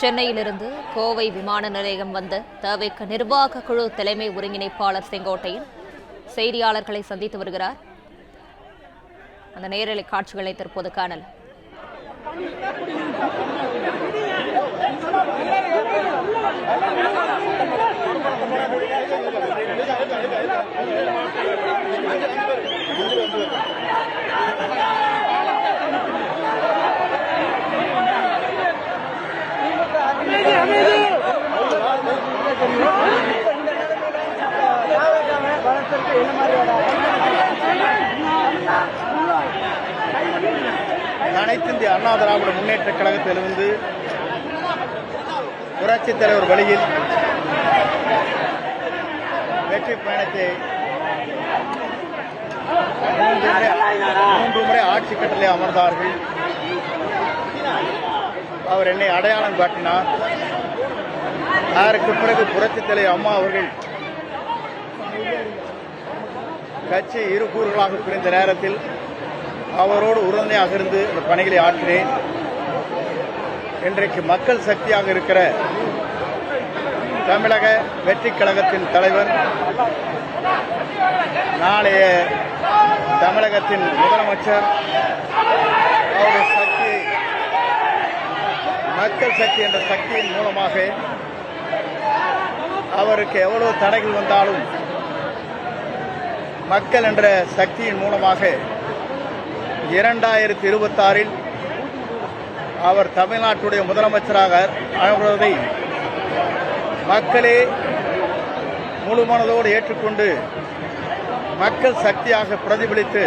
சென்னையிலிருந்து கோவை விமான நிலையம் வந்த தவிக நிர்வாக குழு தலைமை ஒருங்கிணைப்பாளர் செங்கோட்டையன் செய்தியாளர்களை சந்தித்து வருகிறார். அந்த நேரலை காட்சிகளை தற்போது காணலாம். அனைத்து இந்திய அண்ணா திராவிட முன்னேற்ற கழகத்திலிருந்து புரட்சித் தலைவர் வழியில் வெற்றி பயணத்தை 3 முறை ஆட்சி கட்டளை அமர்ந்தார்கள். அவர் என்னை அடையாளம் காட்டினார். அதற்கு பிறகு புரட்சித் தலைவர் அம்மா அவர்கள் கட்சி இரு கூறுகளாக பிரிந்த நேரத்தில் அவரோடு உறுதுணையாக இருந்து இந்த பணிகளை ஆற்றினேன். இன்றைக்கு மக்கள் சக்தியாக இருக்கிற தமிழக வெற்றி கழகத்தின் தலைவர், நாளைய தமிழகத்தின் முதலமைச்சர், அவருடைய சக்தி மக்கள் சக்தி என்ற சக்தியின் மூலமாக அவருக்கு எவ்வளவு தடைகள் வந்தாலும் மக்கள் என்ற சக்தியின் மூலமாக 2026 அவர் தமிழ்நாட்டுடைய முதலமைச்சராக ஆகுவதை மக்களே முழு மனதோடு ஏற்றுக்கொண்டு மக்கள் சக்தியாக பிரதிபலித்து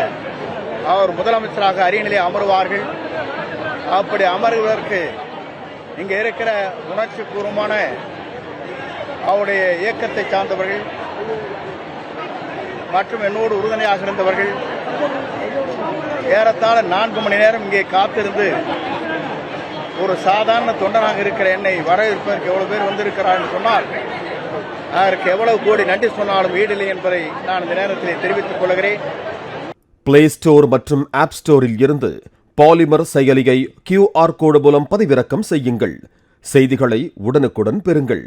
அவர் முதலமைச்சராக அரியணையிலே அமருவார்கள். அப்படி அமர்வதற்கு இங்கே இருக்கிற உணர்ச்சி பூர்வமான அவருடைய இயக்கத்தை சார்ந்தவர்கள் மற்றும் என்னோடு உறுதுணையாக இருந்தவர்கள் ஏறத்தாழ 4 மணி நேரம் இங்கே காத்திருந்து ஒரு சாதாரண தொண்டனாக இருக்கிற என்னை வரவேற்பதற்கு எவ்வளவு பேர் வந்திருக்கிறார் என்று சொன்னால் அதற்கு எவ்வளவு கோடி நன்றி சொன்னாலும் ஈடில்லை என்பதை நான் இந்த நேரத்தில் தெரிவித்துக் கொள்கிறேன். பிளே ஸ்டோர் மற்றும் ஆப் ஸ்டோரில் இருந்து பாலிமர் செயலியை QR கோடு மூலம் பதிவிறக்கம் செய்யுங்கள். செய்திகளை உடனுக்குடன் பெறுங்கள்.